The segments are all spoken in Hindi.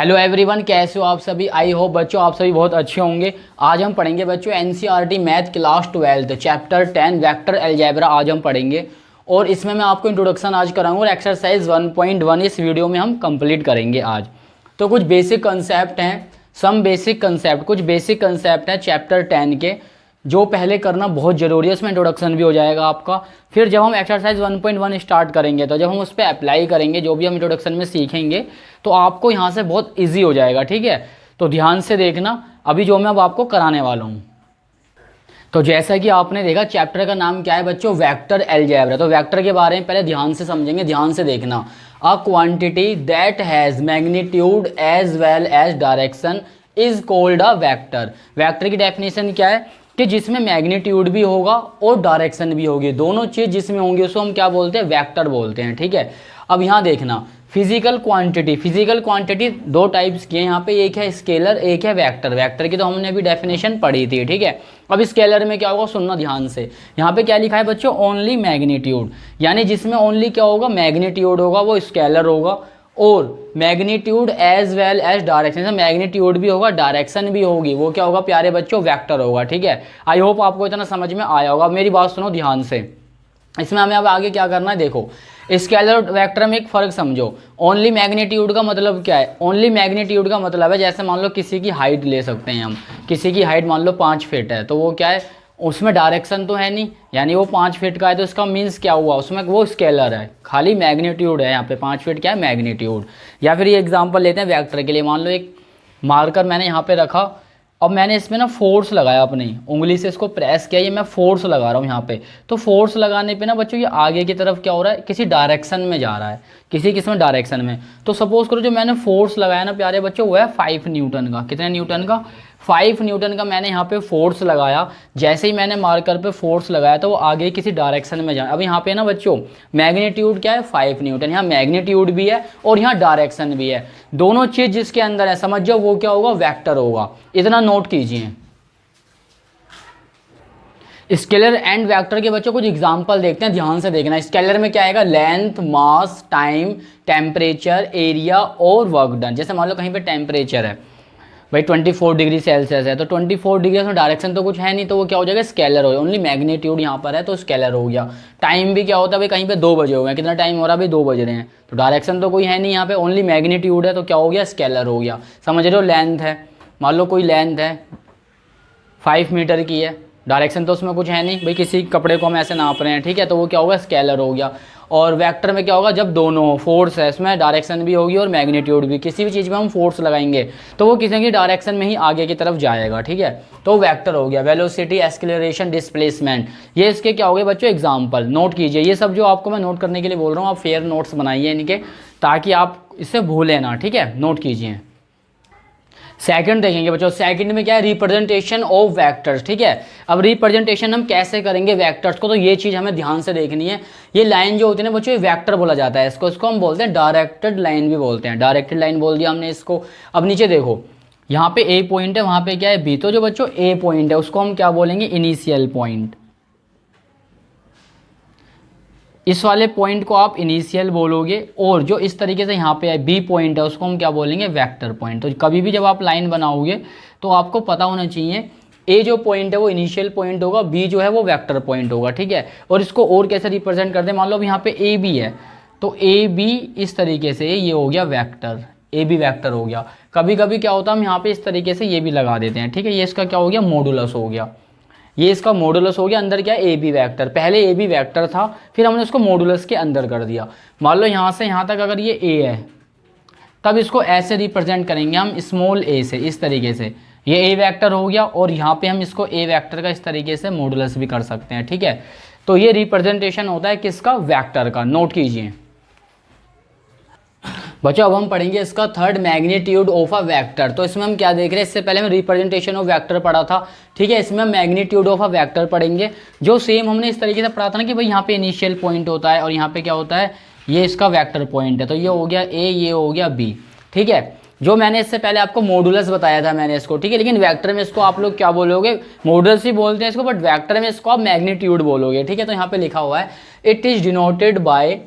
हेलो एवरीवन, कैसे हो आप सभी। आई होप बच्चों आप सभी बहुत अच्छे होंगे। आज हम पढ़ेंगे बच्चों NCERT math class 12 chapter 10 vector algebra आज हम पढ़ेंगे। और इसमें मैं आपको इंट्रोडक्शन आज कराऊंगा और एक्सरसाइज 1.1 इस वीडियो में हम कंप्लीट करेंगे आज। तो कुछ बेसिक कंसेप्ट हैं, कुछ बेसिक कंसेप्ट हैं चैप्टर 10 के, जो पहले करना बहुत ज़रूरी है। उसमें इंट्रोडक्शन भी हो जाएगा आपका। फिर जब हम एक्सरसाइज 1.1 स्टार्ट करेंगे तो जब हम उस पर अप्लाई करेंगे जो भी हम इंट्रोडक्शन में सीखेंगे तो आपको यहाँ से बहुत इजी हो जाएगा। ठीक है, तो ध्यान से देखना अभी जो मैं अब आपको कराने वाला हूँ। तो जैसा कि आपने देखा चैप्टर का नाम क्या है बच्चों, वेक्टर अलजेब्रा। तो वेक्टर के बारे में पहले ध्यान से समझेंगे, ध्यान से देखना। A quantity that has magnitude as well as direction is called a vector. Vector की डेफिनेशन क्या है कि जिसमें मैग्नीट्यूड भी होगा और डायरेक्शन भी होगी, दोनों चीज़ जिसमें होंगी उसको हम क्या बोलते हैं, वेक्टर बोलते हैं। ठीक है, अब यहाँ देखना फिजिकल क्वांटिटी दो टाइप्स की है यहाँ पे, एक है स्केलर, एक है वेक्टर। वेक्टर की तो हमने अभी डेफिनेशन पढ़ी थी। ठीक है, अब स्केलर में क्या होगा सुनना ध्यान से। यहाँ पे क्या लिखा है बच्चों, ओनली मैग्नीट्यूड, यानी जिसमें ओनली क्या होगा, मैग्नीट्यूड होगा, वो स्केलर होगा। और magnitude as well as direction, magnitude भी होगा डायरेक्शन भी होगी, वो क्या होगा प्यारे बच्चों, वेक्टर होगा। ठीक है, आई होप आपको इतना समझ में आया होगा। मेरी बात सुनो ध्यान से, इसमें हमें अब आगे क्या करना है देखो। स्केलर और वेक्टर में एक फ़र्क समझो। ओनली मैग्नीट्यूड का मतलब क्या है, ओनली मैग्नीट्यूड का मतलब है जैसे मान लो किसी की हाइट ले सकते हैं हम, किसी की हाइट मान लो 5 फीट है, तो वो क्या है, उसमें डायरेक्शन तो है नहीं, यानी वो 5 फीट का है, तो इसका मीन्स क्या हुआ, उसमें वो स्केलर है, खाली मैग्नीट्यूड है। यहाँ पे 5 फीट क्या है, मैग्नीट्यूड। या फिर ये एग्जांपल लेते हैं वेक्टर के लिए। मान लो एक मार्कर मैंने यहाँ पे रखा, अब मैंने इसमें ना फोर्स लगाया, अपनी उंगली से इसको प्रेस किया, ये मैं फोर्स लगा रहा हूँ यहाँ पे। तो फोर्स लगाने पे ना बच्चों ये आगे की तरफ क्या हो रहा है, किसी डायरेक्शन में जा रहा है, किसी किस्म डायरेक्शन में। तो सपोज करो जो मैंने फोर्स लगाया ना प्यारे बच्चों, वो है 5 न्यूटन का। कितने न्यूटन का, 5 न्यूटन का मैंने यहाँ पे फोर्स लगाया। जैसे ही मैंने मार्कर पे फोर्स लगाया तो वो आगे किसी डायरेक्शन में जाए। अब यहाँ पे ना बच्चों मैग्नीट्यूड क्या है, 5 न्यूटन। यहाँ मैग्नीट्यूड भी है और यहाँ डायरेक्शन भी है, दोनों चीज़ जिसके अंदर है समझ जाओ वो क्या होगा, वेक्टर होगा। इतना नोट कीजिए। स्केलर एंड वेक्टर के बच्चों कुछ एग्जांपल देखते हैं, ध्यान से देखना। स्केलर में क्या आएगा, लेंथ, मास, टाइम, टेम्परेचर, एरिया और वर्क डन। जैसे मान लो कहीं पे टेम्परेचर है भाई 24 डिग्री सेल्सियस है, तो 24 डिग्री में डायरेक्शन तो कुछ है नहीं, तो वो क्या हो जाएगा, स्केलर हो गया। ओनली मैग्नीट्यूड यहाँ पर है तो स्केलर हो गया। टाइम भी क्या होता है भाई, कहीं पे 2 बजे हो गए, कितना टाइम हो रहा है भाई, 2 बज रहे हैं, तो डायरेक्शन तो कोई है नहीं यहाँ पे, ओनली मैग्नीट्यूड है, तो क्या हो गया, स्केलर हो गया। समझ रहे हो, लेंथ है, मान लो कोई लेंथ है 5 मीटर की है, डायरेक्शन तो उसमें कुछ है नहीं भाई, किसी कपड़े को हम ऐसे नाप रहे हैं। ठीक है, तो वो क्या होगा, स्केलर हो गया। और वेक्टर में क्या होगा, जब दोनों फोर्स है, इसमें डायरेक्शन भी होगी और मैग्नीट्यूड भी, किसी भी चीज़ में हम फोर्स लगाएंगे तो वो किसी की डायरेक्शन में ही आगे की तरफ जाएगा। ठीक है, तो वेक्टर हो गया। वेलोसिटी, एक्सेलरेशन, डिस्प्लेसमेंट, ये इसके क्या हो गए बच्चों, एग्जाम्पल। नोट कीजिए, ये सब जो आपको मैं नोट करने के लिए बोल रहा हूँ, आप फेयर नोट्स बनाइए इनके, ताकि आप इससे भूलें ना। ठीक है, नोट कीजिए। सेकंड देखेंगे बच्चों, सेकंड में क्या है, रिप्रेजेंटेशन ऑफ वेक्टर्स। ठीक है, अब रिप्रेजेंटेशन हम कैसे करेंगे वेक्टर्स को, तो ये चीज़ हमें ध्यान से देखनी है। ये लाइन जो होती है ना बच्चों, ये वेक्टर बोला जाता है इसको हम बोलते हैं डायरेक्टेड लाइन भी बोलते हैं। डायरेक्टेड लाइन बोल दिया हमने इसको। अब नीचे देखो, यहाँ पे ए पॉइंट है, वहाँ पे क्या है बी, तो जो बच्चों ए पॉइंट है उसको हम क्या बोलेंगे, इनिशियल पॉइंट। इस वाले पॉइंट को आप इनिशियल बोलोगे, और जो इस तरीके से यहाँ पे बी पॉइंट है उसको हम क्या बोलेंगे, वेक्टर पॉइंट। तो कभी भी जब आप लाइन बनाओगे तो आपको पता होना चाहिए ए जो पॉइंट है वो इनिशियल पॉइंट होगा, बी जो है वो वेक्टर पॉइंट होगा। ठीक है, और इसको और कैसे रिप्रेजेंट करते हैं, मान लो अब यहाँ पे ए बी है, तो ए बी इस तरीके से, ये हो गया वेक्टर, ए बी वेक्टर हो गया। कभी कभी क्या होता है, हम यहाँ पे इस तरीके से ये भी लगा देते हैं। ठीक है, ये इसका क्या हो गया, मॉडुलस हो गया, ये इसका मॉडुलस हो गया। अंदर क्या है, ए बी वेक्टर, पहले ए बी वेक्टर था, फिर हमने उसको मॉडुलस के अंदर कर दिया। मान लो यहाँ से यहाँ तक अगर ये ए है, तब इसको ऐसे रिप्रेजेंट करेंगे हम, स्मॉल ए से, इस तरीके से, ये ए वेक्टर हो गया, और यहाँ पे हम इसको ए वेक्टर का इस तरीके से मॉडुलस भी कर सकते हैं। ठीक है, तो ये रिप्रेजेंटेशन होता है किसका, वेक्टर का। नोट कीजिए बच्चों, अब हम पढ़ेंगे इसका third, magnitude of a vector. तो इसमें हम क्या देख रहे हैं, इससे पहले हम रिप्रेजेंटेशन ऑफ वेक्टर पढ़ा था। ठीक है, इसमें हम मैग्नीट्यूड ऑफ अ वेक्टर पढ़ेंगे, जो सेम हमने इस तरीके से पढ़ा था ना कि भाई यहाँ पे इनिशियल पॉइंट होता है और यहाँ पे क्या होता है, ये इसका वेक्टर पॉइंट है। तो ये हो गया ए, ये हो गया बी। ठीक है, जो मैंने इससे पहले आपको मॉडुलस बताया था मैंने इसको। ठीक है, लेकिन वेक्टर में इसको आप लोग क्या बोलोगे, मॉडुलस ही बोलते हैं इसको, बट वेक्टर में इसको आप मैग्नीट्यूड बोलोगे। ठीक है, तो यहाँ पे लिखा हुआ है, it is denoted by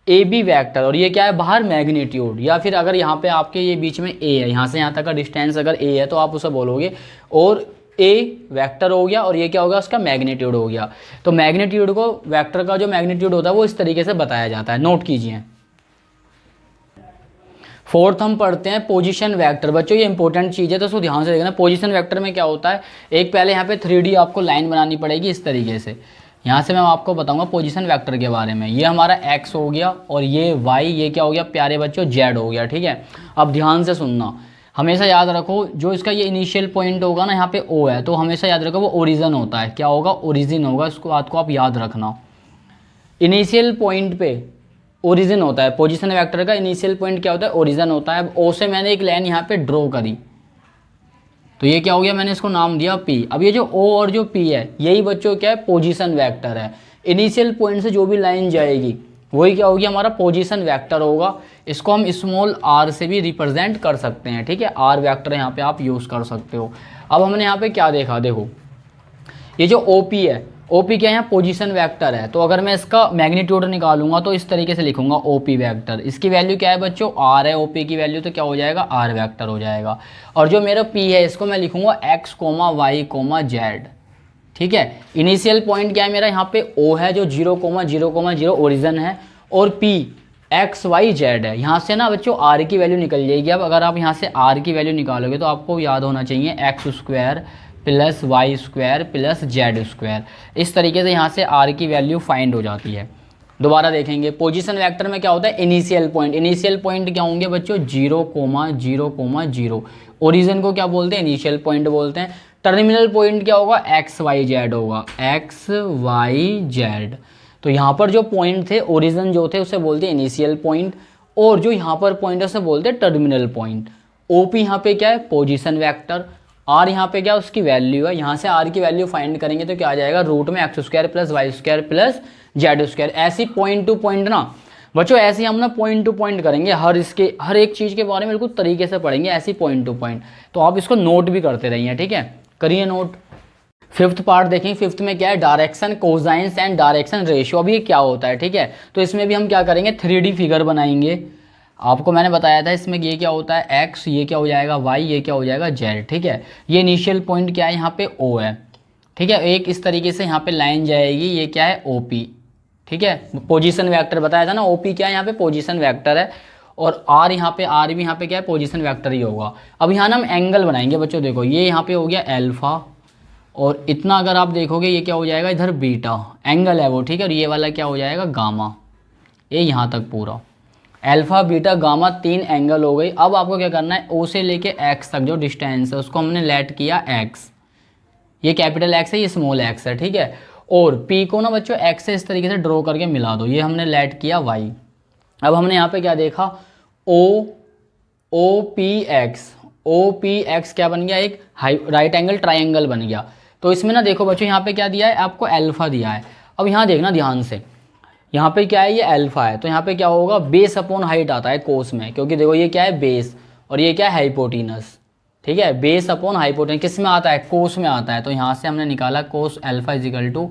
A B vector, और ये क्या है बाहर मैग्नीट्यूड, या फिर अगर यहाँ पे आपके ये बीच में ए है, यहाँ से यहाँ तक का डिस्टेंस अगर ए है तो आप उसे बोलोगे, और ए वेक्टर हो गया और ये क्या होगा उसका मैग्नीट्यूड हो गया। तो मैग्नीट्यूड को, वेक्टर का जो मैग्नीट्यूड होता है वो इस तरीके से बताया जाता है, नोट कीजिए। फोर्थ हम पढ़ते हैं पोजीशन वेक्टर। बच्चों ये इंपॉर्टेंट चीज़ है तो उसको ध्यान से देखना। पोजीशन वेक्टर में क्या होता है, एक पहले यहाँ पे 3D आपको लाइन बनानी पड़ेगी इस तरीके से। यहाँ से मैं आपको बताऊंगा पोजीशन वेक्टर के बारे में। ये हमारा x हो गया और ये y, ये क्या हो गया प्यारे बच्चों z हो गया, ठीक है। अब ध्यान से सुनना, हमेशा याद रखो जो इसका ये इनिशियल पॉइंट होगा ना, यहाँ पे O है, तो हमेशा याद रखो वो ओरिजिन होता है। क्या होगा, ओरिजिन होगा, इसको बात को आप याद रखना। इनिशियल पॉइंट पे ओरिजिन होता है, पोजीशन वेक्टर का इनिशियल पॉइंट क्या होता है, ओरिजिन होता है। अब O से मैंने एक लाइन यहाँ पे ड्रॉ करी, तो ये क्या हो गया, मैंने इसको नाम दिया P। अब ये जो O और जो P है, यही बच्चों क्या है, पोजीशन वेक्टर है। इनिशियल पॉइंट से जो भी लाइन जाएगी वही क्या होगी, हमारा पोजीशन वेक्टर होगा। इसको हम स्मॉल r से भी रिप्रेजेंट कर सकते हैं, ठीक है। r वेक्टर यहाँ पे आप यूज़ कर सकते हो। अब हमने यहाँ पे क्या देखा, देखो ये जो OP है, OP क्या है, पोजीशन वेक्टर है। तो अगर मैं इसका मैग्नीट्यूड निकालूंगा तो इस तरीके से लिखूंगा OP वेक्टर। इसकी वैल्यू क्या है बच्चों, r है OP की वैल्यू, तो क्या हो जाएगा, r वेक्टर हो जाएगा। और जो मेरा P है इसको मैं लिखूंगा x, y, z, ठीक है। इनिशियल पॉइंट क्या है मेरा, यहाँ पे O है जो 0,0,0 ओरिजिन है, और P x, y, z है। यहाँ से ना बच्चों r की वैल्यू निकल जाएगी। अब अगर आप यहाँ से r की वैल्यू निकालोगे तो आपको याद होना चाहिए x² plus y² plus z²। इस तरीके से यहाँ से r की वैल्यू फाइंड हो जाती है। दोबारा देखेंगे, पोजीशन वेक्टर में क्या होता है, इनिशियल पॉइंट। इनिशियल पॉइंट क्या होंगे बच्चों, 0,0,0। ओरिजिन को क्या बोलते हैं, इनिशियल पॉइंट बोलते हैं। टर्मिनल पॉइंट क्या होगा, x, y, z होगा, x, y, z। तो यहाँ पर जो पॉइंट थे, ओरिजिन जो थे उसे बोलते हैं इनिशियल पॉइंट, और जो यहाँ पर पॉइंट है उसे बोलते हैं टर्मिनल पॉइंट। OP यहाँ पे क्या है, पोजीशन वेक्टर। r यहाँ पे क्या उसकी वैल्यू है, यहाँ से r की वैल्यू फाइंड करेंगे तो क्या आ जाएगा, रूट में x² plus y² plus z²। ऐसी पॉइंट टू पॉइंट ना बच्चों, ऐसे हम ना पॉइंट टू पॉइंट करेंगे, हर एक चीज़ के बारे में बिल्कुल तरीके से पढ़ेंगे, ऐसी पॉइंट टू पॉइंट। तो आप इसको नोट भी करते रहिए, ठीक है, करिए नोट। फिफ्थ पार्ट देखें, फिफ्थ में क्या है, direction cosines and direction ratio. अब ये क्या होता है, ठीक है। तो इसमें भी हम क्या करेंगे, 3D फिगर बनाएंगे। आपको मैंने बताया था इसमें ये क्या होता है, x, ये क्या हो जाएगा y, ये क्या हो जाएगा z, ठीक है। ये इनिशियल पॉइंट क्या है, यहाँ पे O है, ठीक है। एक इस तरीके से यहाँ पे लाइन जाएगी, ये क्या है OP, ठीक है। पोजीशन वेक्टर बताया था ना, OP क्या है यहाँ पे पोजीशन वेक्टर है, और r यहाँ पे, r भी यहाँ पे क्या है, पोजीशन वेक्टर ही होगा। अब यहाँ ना हम एंगल बनाएंगे बच्चों, देखो ये यहाँ पे हो गया अल्फा, और इतना अगर आप देखोगे ये क्या हो जाएगा, इधर बीटा एंगल है वो, ठीक है। और ये वाला क्या हो जाएगा, गामा, ये यहाँ तक पूरा अल्फा, बीटा, गामा, 3 एंगल हो गई। अब आपको क्या करना है, O से लेके x तक जो डिस्टेंस है उसको हमने लेट किया x, ये कैपिटल X है, ये स्मॉल x है, ठीक है। और P को ना बच्चों x से इस तरीके से ड्रॉ करके मिला दो, ये हमने लेट किया y। अब हमने यहाँ पे क्या देखा, OPX क्या बन गया, एक राइट एंगल ट्राइंगल बन गया। तो इसमें ना देखो बच्चों, यहाँ पे क्या दिया है आपको, अल्फा दिया है। अब यहाँ देखना ध्यान से, यहाँ पे क्या है, ये अल्फा है, तो यहाँ पे क्या होगा, बेस अपॉन हाइट आता है कोस में, क्योंकि देखो ये क्या है बेस और ये क्या है हाइपोटेनस, ठीक है। बेस अपॉन हाइपोटेनस किस में आता है, कोस में आता है। तो यहाँ से हमने निकाला cos alpha is equal to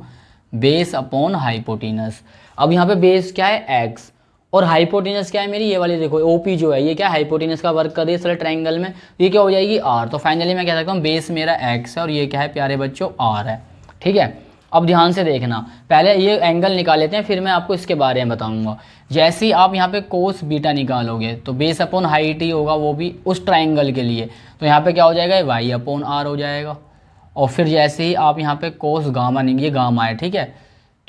base upon hypotenuse. अब यहाँ पे बेस क्या है x, और हाइपोटेनस क्या है मेरी, ये वाली देखो OP जो है, ये क्या है हाइपोटेनस का वर्क कर रही है इस ट्रायंगल में, ये क्या हो जाएगी r। तो फाइनली मैं कह सकता हूँ बेस मेरा x है और ये क्या है प्यारे बच्चों r है, ठीक है। अब ध्यान से देखना, पहले ये एंगल निकाल लेते हैं, फिर मैं आपको इसके बारे में बताऊंगा। जैसे ही आप यहाँ पे कोस बीटा निकालोगे तो बेस अपॉन हाइट ही होगा, वो भी उस ट्रायंगल के लिए। तो यहाँ पे क्या हो जाएगा, y अपॉन r हो जाएगा। और फिर जैसे ही आप यहाँ पे कोस गामा, ये गामा है, ठीक है,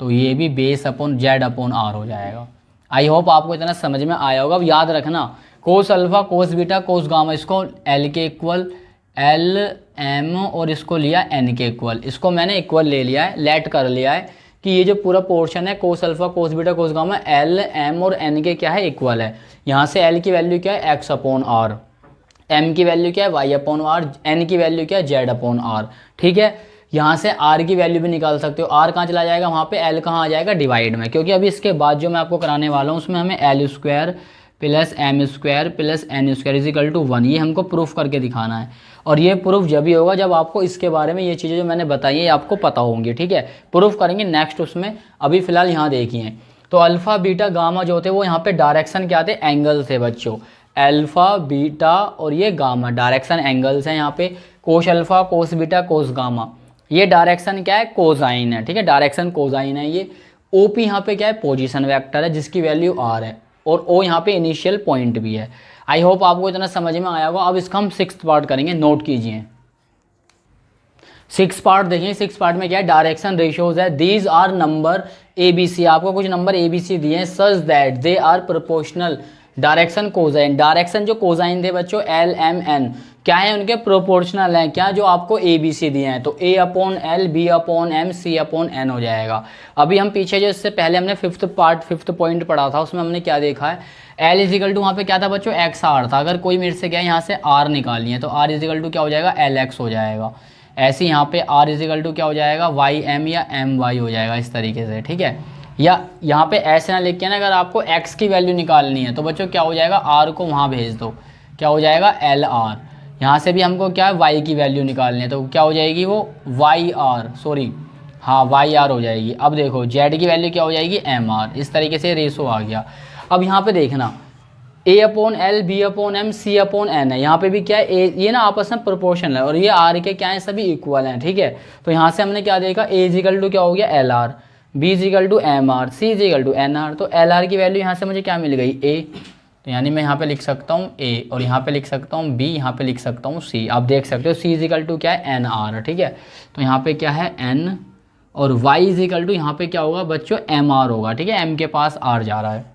तो ये भी base upon z upon r हो जाएगा। आई होप आपको इतना समझ में आया होगा। अब याद रखना, cos alpha, cos beta, cos gamma, इसको L के इक्वल, L M, और इसको लिया N के इक्वल, इसको मैंने इक्वल ले लिया है, लेट कर लिया है कि ये जो पूरा पोर्शन है cos alpha, cos beta, cos gamma, L M और N के क्या है, इक्वल है। यहाँ से L की वैल्यू क्या है, x अपॉन r, M की वैल्यू क्या है, y अपॉन r, N की वैल्यू क्या है, z अपॉन r, ठीक है। यहाँ से r की वैल्यू भी निकाल सकते हो। r कहाँ चला जाएगा, वहाँ पे l कहाँ आ जाएगा, डिवाइड में, क्योंकि अभी इसके बाद जो मैं आपको कराने वाला हूँ उसमें हमें L² plus M² plus N² is equal to 1, ये हमको प्रूफ करके दिखाना है। और ये प्रूफ जब भी होगा जब आपको इसके बारे में ये चीज़ें जो मैंने बताई है आपको पता होंगी, ठीक है। प्रूफ करेंगे नेक्स्ट उसमें, अभी फ़िलहाल यहाँ देखिए। तो अल्फ़ा बीटा गामा जो होते हैं वो यहाँ पे डायरेक्शन क्या आते हैं, एंगल से बच्चों। अल्फ़ा बीटा और ये गामा डायरेक्शन एंगल्स हैं यहाँ पे। Cos alpha cos beta cos gamma, ये डायरेक्शन क्या है, कोसाइन है, ठीक है, डायरेक्शन कोसाइन है ये। ओपी यहाँ पे क्या है, पोजीशन वेक्टर है जिसकी वैल्यू आर है, और ओ यहाँ पे इनिशियल पॉइंट भी है। आई होप आपको इतना समझ में आया होगा। अब इसका हम 6th पार्ट करेंगे, नोट कीजिए। 6 पार्ट देखिए, 6 पार्ट में क्या है, डायरेक्शन रेशियोज है। दीज आर नंबर ABC, आपको कुछ नंबर ABC दिए हैं, such that they are proportional direction cosine. Direction जो कोसाइन थे बच्चों LMN क्या है, उनके प्रोपोर्शनल हैं क्या, जो आपको ABC दिए हैं। तो A/L B/M C/N हो जाएगा। अभी हम पीछे जो इससे पहले हमने 5th पॉइंट पढ़ा था उसमें हमने क्या देखा है, L = वहाँ पे क्या था बच्चों, XR था। अगर कोई मेरे से क्या है यहाँ से R निकालनी है तो R = क्या हो जाएगा, LX हो जाएगा। ऐसे यहाँ पे R = क्या हो जाएगा, YM या MY हो जाएगा इस तरीके से, ठीक है। या यहाँ पे ऐसे ना लिख के ना, अगर आपको X की वैल्यू निकालनी है तो बच्चों क्या हो जाएगा, R को वहाँ भेज दो, क्या हो जाएगा LR। यहाँ से भी हमको क्या है, Y की वैल्यू निकालनी है तो क्या हो जाएगी वो YR हो जाएगी। अब देखो Z की वैल्यू क्या हो जाएगी, MR। इस तरीके से रेशो आ गया। अब यहाँ पे देखना A/L B/M C/N है, यहाँ पे भी क्या है, ये ना आपस में प्रोपोर्शनल है और ये R के क्या है, सभी इक्वल हैं, ठीक है। तो यहाँ से हमने क्या देखा, A = क्या हो गया LR, B = MR, C = NR। तो LR की वैल्यू यहाँ से मुझे क्या मिल गई, A। तो यानी मैं यहाँ पे लिख सकता हूँ A, और यहाँ पे लिख सकता हूँ B, यहाँ पे लिख सकता हूँ C। आप देख सकते हो C = क्या है, NR, ठीक है। तो यहाँ पे क्या है N, और Y = यहाँ पे क्या होगा बच्चों, MR होगा, ठीक है। M के पास R जा रहा है।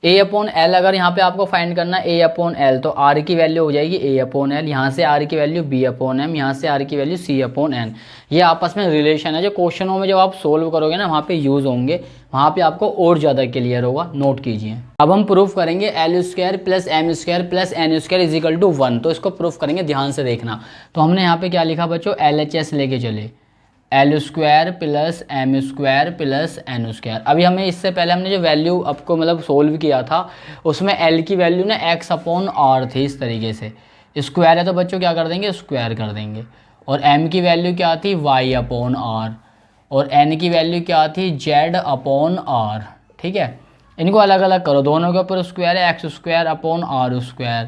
A/L अगर यहाँ पे आपको फाइंड करना है A/L, तो R की वैल्यू हो जाएगी A/L, यहाँ से R की वैल्यू B/M, यहाँ से R की वैल्यू C/N। ये आपस में रिलेशन है जो क्वेश्चनों में जब आप सोल्व करोगे ना वहाँ पे यूज़ होंगे, वहाँ पे आपको और ज़्यादा क्लियर होगा, नोट कीजिए। अब हम प्रूफ करेंगे L² + M² + N² = 1। तो इसको प्रूफ करेंगे, ध्यान से देखना। तो हमने यहाँ पे क्या लिखा बच्चों, LHS लेके चले, L² + M² + N²। अभी हमें इससे पहले हमने जो वैल्यू आपको मतलब सोल्व किया था उसमें L की वैल्यू ना X/R थी, इस तरीके से। स्क्वायर है तो बच्चों क्या कर देंगे, स्क्वायर कर देंगे। और M की वैल्यू क्या थी, Y/R, और N की वैल्यू क्या थी, Z/R, ठीक है। इनको अलग अलग करो, दोनों के ऊपर स्क्वायर है, X² / R²,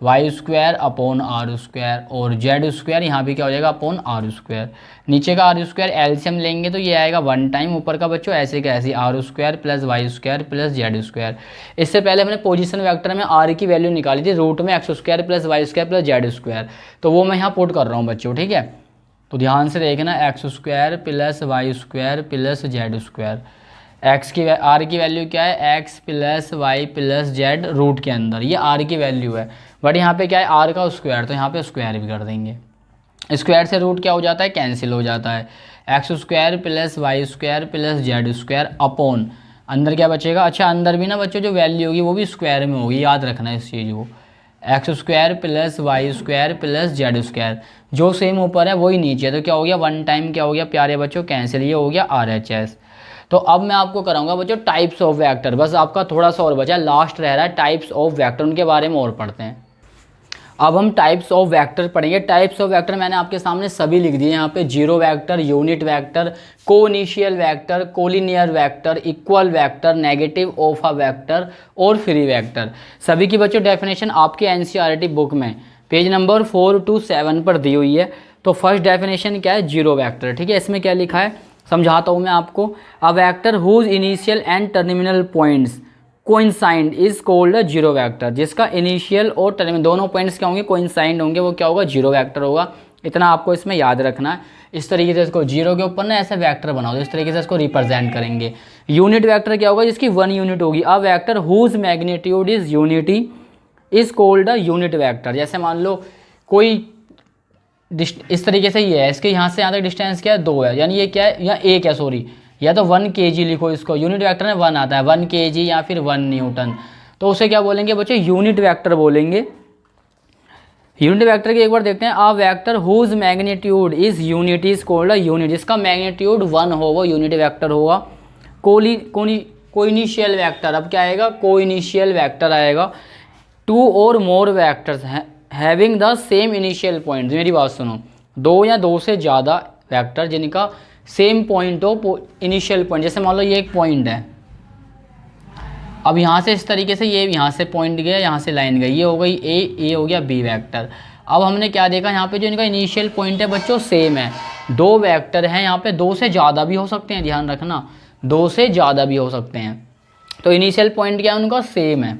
Y² / R², और Z² यहाँ भी क्या हो जाएगा, R²। नीचे का R² एलसीएम लेंगे तो ये आएगा 1 टाइम, ऊपर का बच्चों ऐसे का ऐसे R² + Y² + Z²। इससे पहले हमने पोजीशन वेक्टर में R की वैल्यू निकाली थी, रूट में X² + Y² + Z²। तो वो मैं यहाँ पुट कर रहा हूँ बच्चों, ठीक है। तो ध्यान से देखना, X² + Y² + Z²। R की वैल्यू क्या है, X + Y + Z रूट के अंदर, ये R की वैल्यू है। बट यहाँ पे क्या है, R का स्क्वायर, तो यहाँ पे स्क्वायर भी कर देंगे। स्क्वायर से रूट क्या हो जाता है, कैंसिल हो जाता है। X² + Y² + Z² अपॉन, अंदर क्या बचेगा, अच्छा अंदर भी ना बच्चों जो वैल्यू होगी वो भी स्क्वायर में होगी, याद रखना है इस चीज़ को। X² + Y² + Z², जो सेम ऊपर है वही नीचे, तो क्या हो गया, 1 टाइम क्या हो गया प्यारे बच्चों, कैंसिल, ये हो गया RHS। तो अब मैं आपको कराऊंगा बच्चों टाइप्स ऑफ वेक्टर, बस आपका थोड़ा सा और बचा, लास्ट रह रहा है टाइप्स ऑफ वेक्टर, उनके बारे में और पढ़ते हैं। अब हम टाइप्स ऑफ वेक्टर पढ़ेंगे। टाइप्स ऑफ वेक्टर मैंने आपके सामने सभी लिख दिए यहाँ पे, zero vector, unit vector, coinitial vector, collinear vector, equal vector, negative of a vector और फ्री वेक्टर। सभी की बच्चों डेफिनेशन आपके एनसीईआरटी बुक में पेज नंबर 4 to 7 पर दी हुई है। तो फर्स्ट डेफिनेशन क्या है, जीरो वेक्टर, ठीक है। इसमें क्या लिखा है समझाता हूँ मैं आपको। A vector whose initial and terminal points coincide is called a zero vector. जिसका इनिशियल और टर्मिनल दोनों पॉइंट्स क्या होंगे, कोइंसाइड होंगे, वो क्या होगा, जीरो वेक्टर होगा। इतना आपको इसमें याद रखना है। इस तरीके से इसको जीरो के ऊपर ना ऐसे वेक्टर बनाओ, इस तरीके से इसको रिप्रेजेंट करेंगे। यूनिट वेक्टर क्या होगा, जिसकी 1 यूनिट होगी। A vector whose magnitude is unity is called a unit vector. जैसे मान लो कोई इस तरीके से ये है, इसके यहाँ से यहाँ तक डिस्टेंस क्या है, 2 है, यानी ये क्या है, या 1 है, सॉरी, या तो 1 kg लिखो इसको, यूनिट वेक्टर में 1 आता है, 1 kg या फिर 1 न्यूटन, तो उसे क्या बोलेंगे बच्चे, यूनिट वेक्टर बोलेंगे। यूनिट वेक्टर की एक बार देखते हैं। A vector whose magnitude is unit is called a unit. जिसका मैग्नीट्यूड 1 हो वो यूनिट वेक्टर होगा। कोइनिशियल वेक्टर, अब क्या आएगा, कोइनिशियल वेक्टर आएगा। 2 और मोर वेक्टर्स हैं having the same initial point. मेरी बात सुनो, 2 या 2 से ज़्यादा वेक्टर जिनका सेम पॉइंट हो, इनिशियल पॉइंट, जैसे मान लो ये एक पॉइंट है, अब यहाँ से इस तरीके से ये यहाँ से पॉइंट गया, यहाँ से लाइन गई, ये हो गई ए, ये हो गया बी वेक्टर। अब हमने क्या देखा, यहाँ पे जो इनका इनिशियल पॉइंट है बच्चों सेम है, दो वेक्टर हैं यहाँ पे, दो से ज़्यादा भी हो सकते हैं, ध्यान रखना, दो से ज़्यादा भी हो सकते हैं। तो इनिशियल पॉइंट क्या है उनका, सेम है।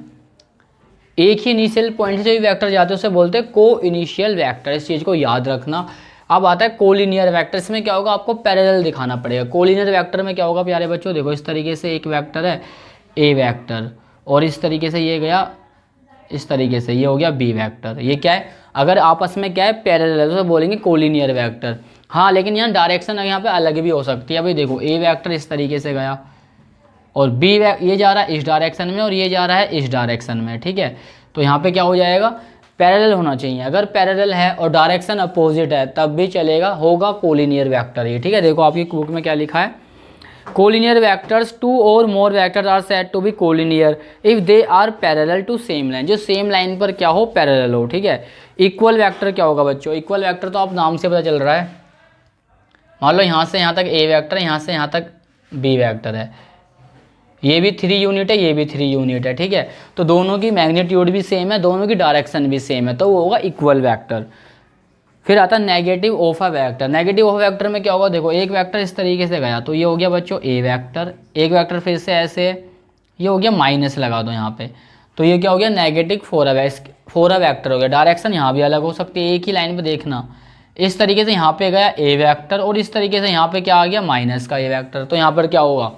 एक ही इनिशियल पॉइंट से जो भी वेक्टर जाते हैं उसे बोलते हैं को इनिशियल वेक्टर, इस चीज़ को याद रखना। अब आता है कोलिनियर वेक्टर, इसमें क्या होगा, आपको पैरेलल दिखाना पड़ेगा। कोलिनियर वेक्टर में क्या होगा प्यारे बच्चों, देखो इस तरीके से एक वेक्टर है ए वेक्टर, और इस तरीके से ये गया, इस तरीके से ये हो गया बी वेक्टर। ये क्या है, अगर आपस में क्या है पैरेलल है तो बोलेंगे कोलिनियर वेक्टर। हाँ लेकिन यहाँ डायरेक्शन यहाँ पे अलग भी हो सकती है। अभी देखो ए वेक्टर इस तरीके से गया और बी ये जा रहा है इस डायरेक्शन में और ये जा रहा है इस डायरेक्शन में, ठीक है। तो यहाँ पे क्या हो जाएगा, पैरेलल होना चाहिए। अगर पैरेलल है और डायरेक्शन अपोजिट है तब भी चलेगा, होगा कोलिनियर वेक्टर ये, ठीक है। देखो आपकी बुक में क्या लिखा है, collinear vectors two or more vectors are said to be collinear if they are parallel to same line, जो सेम लाइन पर क्या हो, पैरेलल हो, ठीक है। इक्वल वेक्टर क्या होगा बच्चों, इक्वल वेक्टर तो आप नाम से पता चल रहा है। मान लो यहाँ से यहाँ तक ए वेक्टर है, यहाँ से यहाँ तक बी वेक्टर है, ये भी 3 यूनिट है, ये भी 3 यूनिट है, ठीक है। तो दोनों की मैग्नीट्यूड भी सेम है, दोनों की डायरेक्शन भी सेम है, तो वो होगा इक्वल वेक्टर। फिर आता है negative of a vector. Negative of vector में क्या होगा, देखो एक वेक्टर इस तरीके से गया तो ये हो गया बच्चों ए वेक्टर, एक वेक्टर फिर से ऐसे ये हो गया माइनस लगा दो यहाँ पे, तो ये क्या हो गया नेगेटिव फोर अ वेक्टर हो गया। डायरेक्शन यहाँ भी अलग हो सकती है, एक ही लाइन पे देखना, इस तरीके से यहाँ पे गया ए वेक्टर और इस तरीके से यहाँ पे क्या आ गया माइनस का ए वेक्टर। तो यहाँ पर क्या होगा,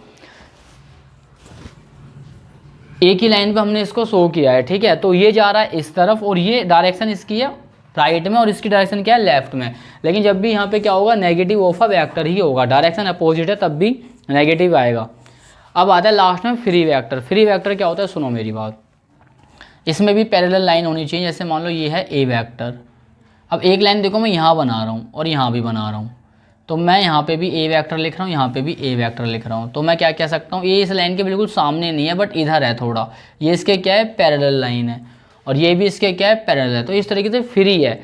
एक ही लाइन पे हमने इसको शो किया है, ठीक है। तो ये जा रहा है इस तरफ और ये डायरेक्शन इसकी है राइट में और इसकी डायरेक्शन क्या है लेफ्ट में। लेकिन जब भी यहाँ पे क्या होगा, नेगेटिव ऑफ अ वेक्टर ही होगा, डायरेक्शन अपोजिट है तब भी नेगेटिव आएगा। अब आता है लास्ट में फ्री वेक्टर। फ्री वेक्टर क्या होता है, सुनो मेरी बात, इसमें भी पैरेलल लाइन होनी चाहिए। जैसे मान लो ये है ए वेक्टर, अब एक लाइन देखो मैं यहाँ बना रहा हूँ और यहाँ भी बना रहा हूँ, तो मैं यहाँ पे भी ए वेक्टर लिख रहा हूँ, यहाँ पे भी ए वेक्टर लिख रहा हूँ। तो मैं क्या कह सकता हूँ, ये इस लाइन के बिल्कुल सामने नहीं है बट इधर है थोड़ा, ये इसके क्या है पैरेलल लाइन है और ये भी इसके क्या है पैरेलल है। तो इस तरीके से फ्री है।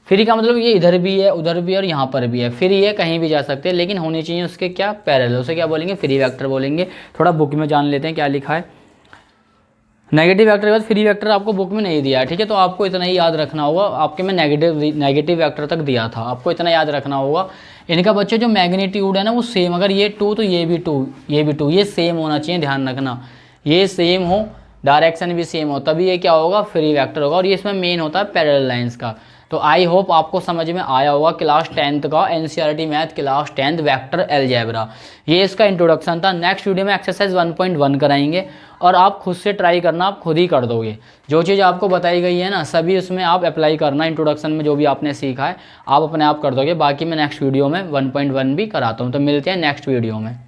फ्री का मतलब ये इधर भी है उधर भी और यहाँ पर भी है, फ्री है कहीं भी जा सकते हैं, लेकिन होनी चाहिए उसके क्या पैरेलल, उसे क्या बोलेंगे फ्री वेक्टर बोलेंगे। थोड़ा बुक में जान लेते हैं क्या लिखा है। नेगेटिव वेक्टर के बाद फ्री वेक्टर आपको बुक में नहीं दिया है, ठीक है। तो आपको इतना ही याद रखना होगा, आपके में नेगेटिव वेक्टर तक दिया था, आपको इतना याद रखना होगा। इनका बच्चे जो मैग्नीट्यूड है ना वो सेम, अगर ये 2 तो ये भी 2, ये भी 2, ये सेम होना चाहिए, ध्यान रखना ये सेम हो, डायरेक्शन भी सेम हो, तभी ये क्या होगा फ्री वेक्टर होगा। और ये इसमें मेन होता है पैरेलल लाइंस का। तो आई होप आपको समझ में आया होगा क्लास 10th का NCERT math class 10th vector algebra, ये इसका इंट्रोडक्शन था। नेक्स्ट वीडियो में एक्सरसाइज 1.1 कराएंगे और आप खुद से ट्राई करना, आप खुद ही कर दोगे। जो चीज़ आपको बताई गई है ना सभी उसमें आप अप्लाई करना, इंट्रोडक्शन में जो भी आपने सीखा है आप अपने आप कर दोगे। बाकी मैं नेक्स्ट वीडियो में 1.1 भी कराता हूँ। तो मिलते हैं नेक्स्ट वीडियो में।